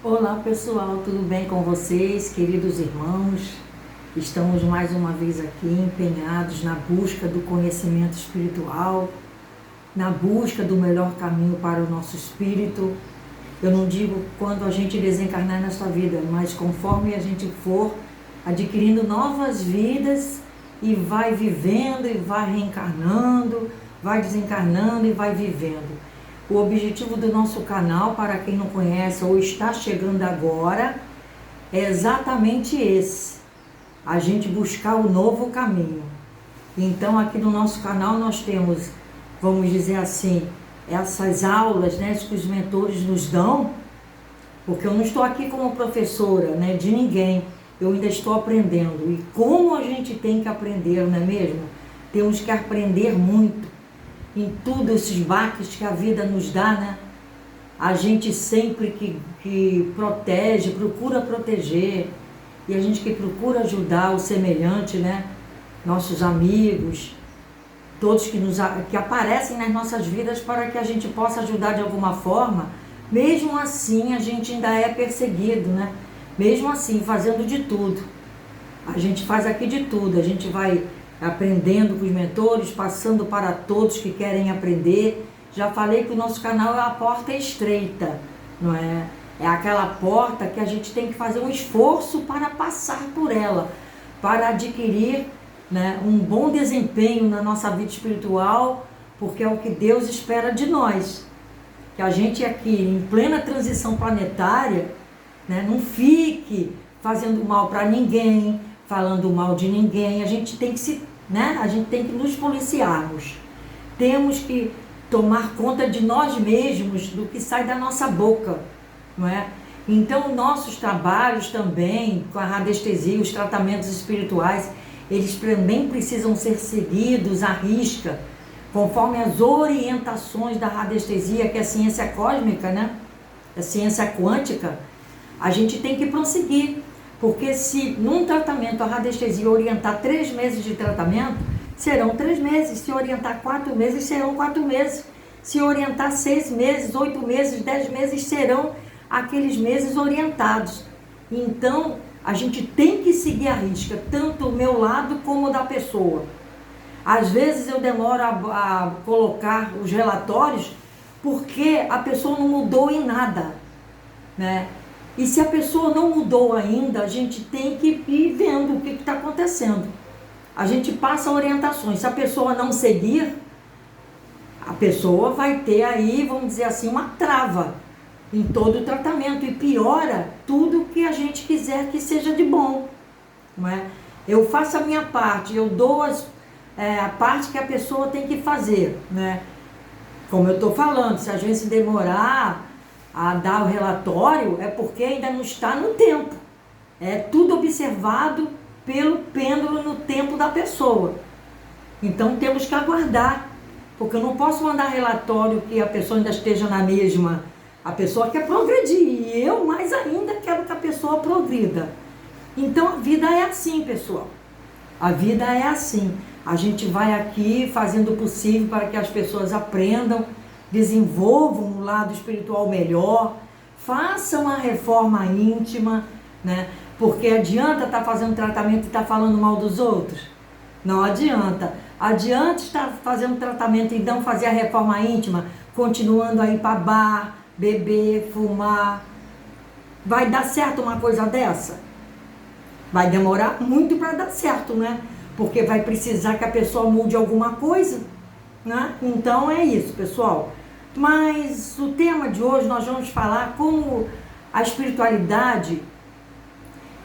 Olá pessoal, tudo bem com vocês, queridos irmãos? Estamos mais uma vez aqui empenhados na busca do conhecimento espiritual, na busca do melhor caminho para o nosso espírito. Eu não digo quando a gente desencarnar nesta vida, mas conforme a gente for adquirindo novas vidas e vai vivendo e vai reencarnando, vai desencarnando e vai vivendo. O objetivo do nosso canal, para quem não conhece ou está chegando agora, é exatamente esse: a gente buscar o novo caminho. Então aqui no nosso canal nós temos, vamos dizer assim, essas aulas, né, que os mentores nos dão, porque eu não estou aqui como professora, né, de ninguém, eu ainda estou aprendendo. E como a gente tem que aprender, não é mesmo? Temos que aprender muito em tudo, esses baques que a vida nos dá, né? A gente sempre que protege, procura proteger, e a gente que procura ajudar o semelhante, né? Nossos amigos, todos que aparecem nas nossas vidas para que a gente possa ajudar de alguma forma. Mesmo assim a gente ainda é perseguido, né? Mesmo assim, fazendo de tudo. A gente faz aqui de tudo, a gente vai aprendendo com os mentores, passando para todos que querem aprender. Já falei que o nosso canal é a porta estreita, não é? É aquela porta que a gente tem que fazer um esforço para passar por ela, para adquirir, né, um bom desempenho na nossa vida espiritual, porque é o que Deus espera de nós. Que a gente aqui, em plena transição planetária, né, não fique fazendo mal para ninguém, falando mal de ninguém. A gente tem que a gente tem que nos policiarmos. Temos que tomar conta de nós mesmos, do que sai da nossa boca, não é? Então, nossos trabalhos também, com a radiestesia, os tratamentos espirituais, eles também precisam ser seguidos à risca, conforme as orientações da radiestesia, que é a ciência cósmica, né? A ciência quântica. A gente tem que prosseguir, porque se num tratamento a radiestesia orientar 3 meses de tratamento, serão 3 meses. Se orientar 4 meses, serão 4 meses. Se orientar 6 meses, 8 meses, 10 meses, serão aqueles meses orientados. Então, a gente tem que seguir a risca, tanto o meu lado como o da pessoa. Às vezes eu demoro a colocar os relatórios, porque a pessoa não mudou em nada, né? E se a pessoa não mudou ainda, a gente tem que ir vendo o que está acontecendo. A gente passa orientações. Se a pessoa não seguir, a pessoa vai ter aí, vamos dizer assim, uma trava em todo o tratamento e piora tudo que a gente quiser que seja de bom, não é? Eu faço a minha parte, eu dou a parte que a pessoa tem que fazer, né? Como eu estou falando, se a gente se demorar a dar o relatório, é porque ainda não está no tempo. É tudo observado pelo pêndulo no tempo da pessoa. Então temos que aguardar, porque eu não posso mandar relatório que a pessoa ainda esteja na mesma. A pessoa quer progredir, e eu mais ainda quero que a pessoa progrida. Então a vida é assim, pessoal. A vida é assim. A gente vai aqui fazendo o possível para que as pessoas aprendam, desenvolvam um lado espiritual melhor, façam a reforma íntima, né? Porque adianta estar fazendo tratamento e estar falando mal dos outros? Não adianta. Adianta estar fazendo tratamento e não fazer a reforma íntima, continuando a ir para bar, beber, fumar. Vai dar certo uma coisa dessa? Vai demorar muito para dar certo, né? Porque vai precisar que a pessoa mude alguma coisa, né? Então é isso, pessoal. Mas o tema de hoje nós vamos falar como a espiritualidade,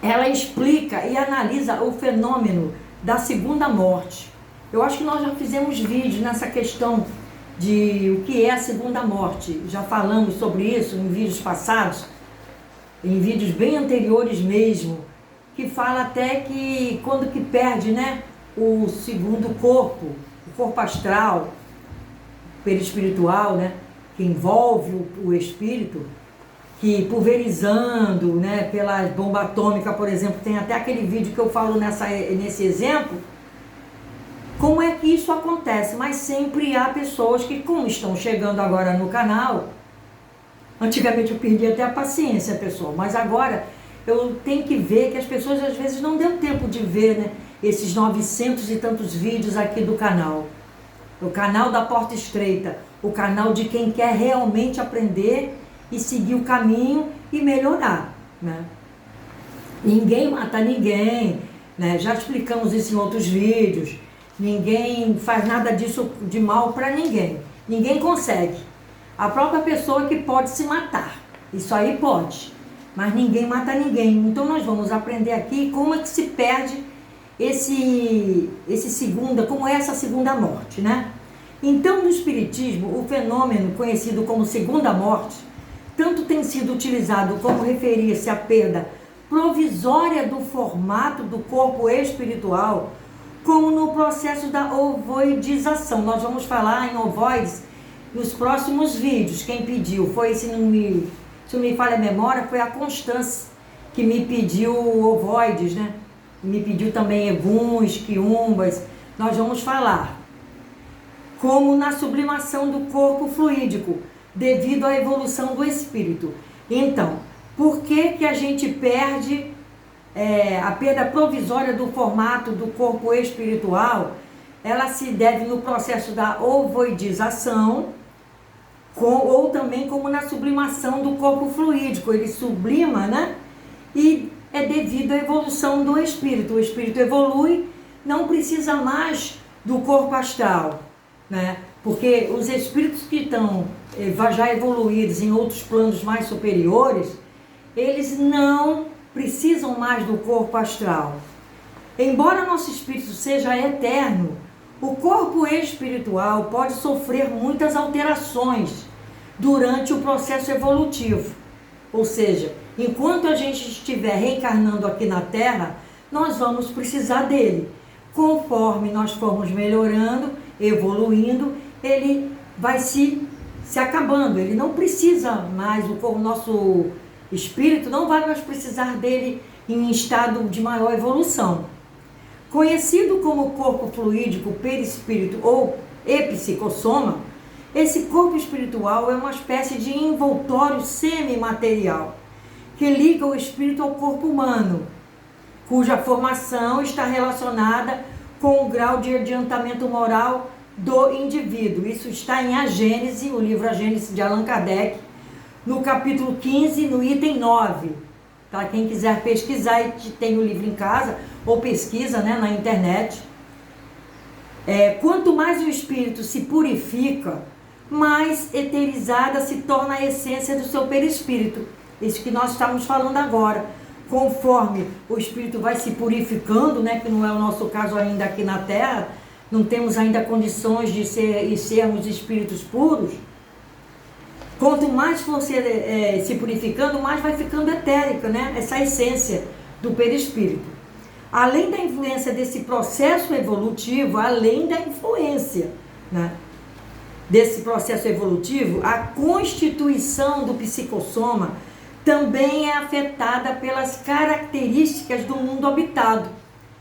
ela explica e analisa o fenômeno da segunda morte. Eu acho que nós já fizemos vídeos nessa questão de o que é a segunda morte. Já falamos sobre isso em vídeos passados, em vídeos bem anteriores mesmo, que fala até que quando que perde, né, o segundo corpo, o corpo astral, perispiritual, né, que envolve o espírito, que pulverizando, né, pela bomba atômica, por exemplo, tem até aquele vídeo que eu falo nesse exemplo, como é que isso acontece. Mas sempre há pessoas que, como estão chegando agora no canal, Antigamente eu perdia até a paciência, pessoal, mas agora eu tenho que ver que as pessoas às vezes não deu tempo de ver, né, esses 900 e tantos vídeos aqui do canal. O canal da Porta Estreita, o canal de quem quer realmente aprender e seguir o caminho e melhorar, né? Ninguém mata ninguém, né? Já explicamos isso em outros vídeos. Ninguém faz nada disso de mal para ninguém. Ninguém consegue. A própria pessoa que pode se matar. Isso aí pode. Mas ninguém mata ninguém. Então nós vamos aprender aqui como é que se perde como é essa segunda morte, né? Então, no Espiritismo, o fenômeno conhecido como segunda morte, tanto tem sido utilizado como referir-se à perda provisória do formato do corpo espiritual, como no processo da ovoidização. Nós vamos falar em ovoides nos próximos vídeos. Quem pediu foi, se não me falha a memória, foi a Constância que me pediu ovoides, né? Me pediu também eguns, quiumbas. Nós vamos falar como na sublimação do corpo fluídico, devido à evolução do espírito. Então, por que a gente perde a perda provisória do formato do corpo espiritual? Ela se deve no processo da ovoidização, ou também como na sublimação do corpo fluídico. Ele sublima, né? E é devido à evolução do espírito. O espírito evolui, não precisa mais do corpo astral, né? Porque os espíritos que estão já evoluídos em outros planos mais superiores, eles não precisam mais do corpo astral. Embora nosso espírito seja eterno, o corpo espiritual pode sofrer muitas alterações durante o processo evolutivo. Ou seja, enquanto a gente estiver reencarnando aqui na Terra, nós vamos precisar dele. Conforme nós formos melhorando, evoluindo, ele vai se acabando. Ele não precisa mais, o nosso espírito não vai mais precisar dele em estado de maior evolução. Conhecido como corpo fluídico, perispírito ou epsicossoma, esse corpo espiritual é uma espécie de envoltório semimaterial que liga o espírito ao corpo humano, cuja formação está relacionada com o grau de adiantamento moral do indivíduo. Isso está em A Gênese, o livro A Gênese de Allan Kardec, no capítulo 15, no item 9. Tá? Quem quiser pesquisar e tem o livro em casa, ou pesquisa, né, na internet. Quanto mais o espírito se purifica, mais eterizada se torna a essência do seu perispírito. Isso que nós estamos falando agora. Conforme o espírito vai se purificando, né, que não é o nosso caso ainda aqui na Terra, não temos ainda condições de sermos espíritos puros. Quanto mais você se purificando, mais vai ficando etérica, né, essa essência do perispírito. Além da influência desse processo evolutivo, né, desse processo evolutivo, a constituição do psicossoma também é afetada pelas características do mundo habitado.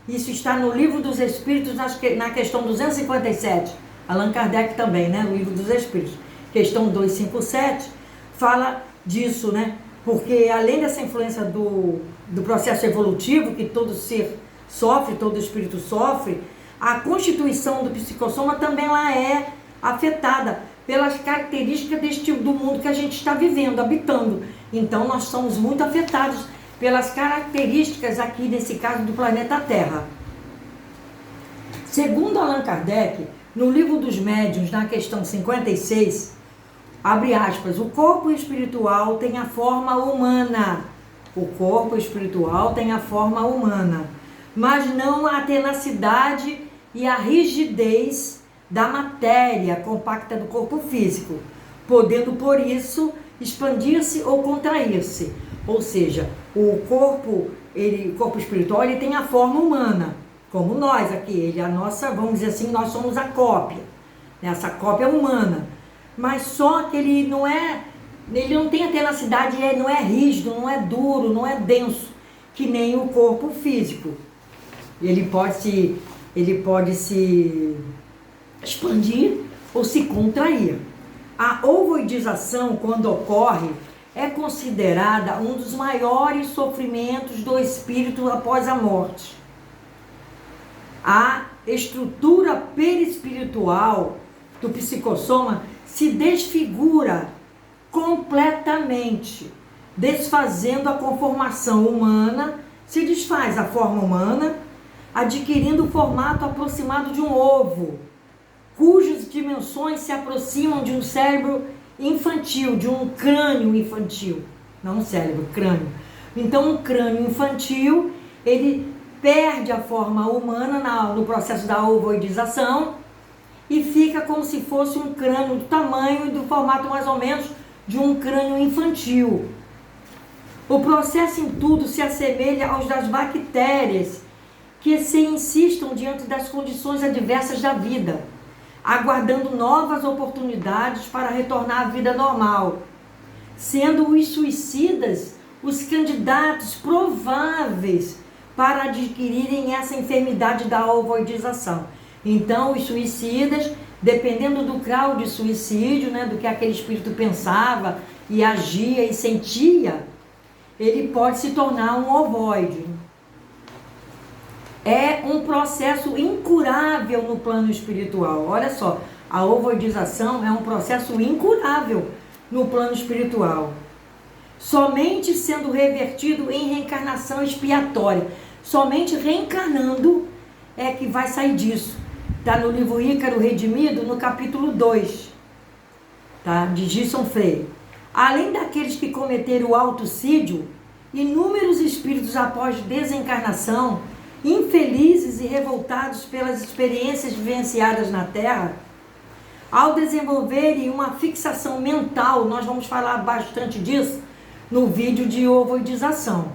Isso está no Livro dos Espíritos, na questão 257. Allan Kardec também, né, no Livro dos Espíritos. Questão 257 fala disso, né? Porque além dessa influência do processo evolutivo que todo ser sofre, todo espírito sofre, a constituição do psicossoma também ela é afetada pelas características do mundo que a gente está vivendo, habitando. Então nós somos muito afetados pelas características aqui, nesse caso, do planeta Terra. Segundo Allan Kardec, no Livro dos Médiuns, na questão 56, abre aspas, o corpo espiritual tem a forma humana. O corpo espiritual tem a forma humana, mas não a tenacidade e a rigidez da matéria compacta do corpo físico, podendo, por isso, expandir-se ou contrair-se. Ou seja, o corpo espiritual ele tem a forma humana, como nós aqui, vamos dizer assim, nós somos a cópia, né? Essa cópia humana, mas só que ele não tem a tenacidade, não é rígido, não é duro, não é denso, que nem o corpo físico. Ele pode se expandir ou se contrair. A ovoidização, quando ocorre, é considerada um dos maiores sofrimentos do espírito após a morte. A estrutura perispiritual do psicossoma se desfigura completamente, desfazendo a conformação humana, se desfaz a forma humana, adquirindo o formato aproximado de um ovo, cujas dimensões se aproximam de um cérebro infantil, de um crânio infantil, não um cérebro, crânio. Então, um crânio infantil, ele perde a forma humana no processo da ovoidização e fica como se fosse um crânio do tamanho e do formato mais ou menos de um crânio infantil. O processo em tudo se assemelha aos das bactérias que se insistam diante das condições adversas da vida, aguardando novas oportunidades para retornar à vida normal, sendo os suicidas os candidatos prováveis para adquirirem essa enfermidade da ovoidização. Então, os suicidas, dependendo do grau de suicídio, né, do que aquele espírito pensava e agia e sentia, ele pode se tornar um ovoide. É um processo incurável no plano espiritual. Olha só, a ovoidização é um processo incurável no plano espiritual. Somente sendo revertido em reencarnação expiatória. Somente reencarnando é que vai sair disso. Está no livro Ícaro Redimido, no capítulo 2, tá? De Gisson Freire. Além daqueles que cometeram o autocídio, inúmeros espíritos após desencarnação, infelizes e revoltados pelas experiências vivenciadas na Terra, ao desenvolverem uma fixação mental, nós vamos falar bastante disso no vídeo de ovoidização,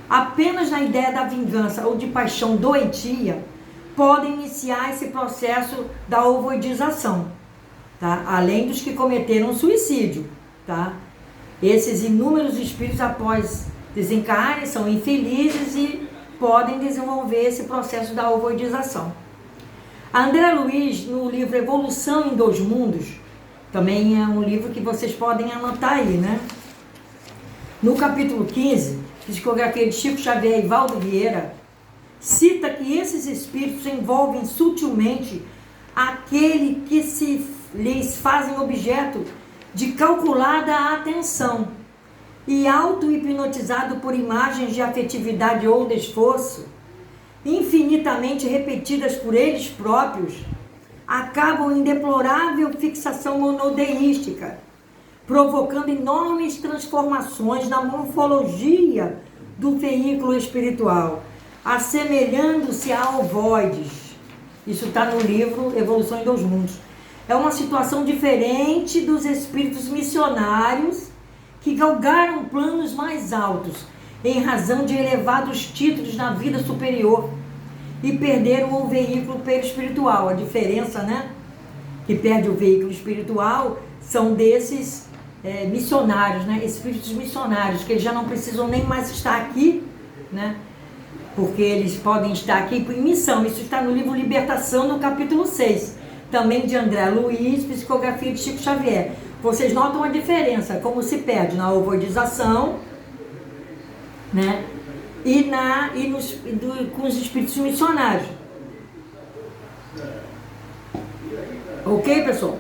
apenas na ideia da vingança ou de paixão doentia, podem iniciar esse processo da ovoidização, tá? Além dos que cometeram suicídio, tá? Esses inúmeros espíritos após desencarne são infelizes e podem desenvolver esse processo da ovoidização. A André Luiz, no livro Evolução em Dois Mundos, também é um livro que vocês podem anotar aí, né? No capítulo 15, Psicografia de Chico Xavier e Valdo Vieira, cita que esses espíritos envolvem sutilmente aquele que lhes fazem objeto de calculada atenção e auto-hipnotizado por imagens de afetividade ou de esforço, infinitamente repetidas por eles próprios, acabam em deplorável fixação monodeística, provocando enormes transformações na morfologia do veículo espiritual, assemelhando-se a ovoides. Isso está no livro Evolução em Dois Mundos. É uma situação diferente dos espíritos missionários que galgaram planos mais altos em razão de elevados títulos na vida superior e perderam o veículo perispiritual. A diferença, né, que perde o veículo espiritual são desses missionários, né, espíritos missionários, que eles já não precisam nem mais estar aqui, né, porque eles podem estar aqui em missão. Isso está no livro Libertação, no capítulo 6, também de André Luiz, Psicografia de Chico Xavier. Vocês notam a diferença, como se perde na ovoidização, né, com os espíritos missionários. Ok, pessoal?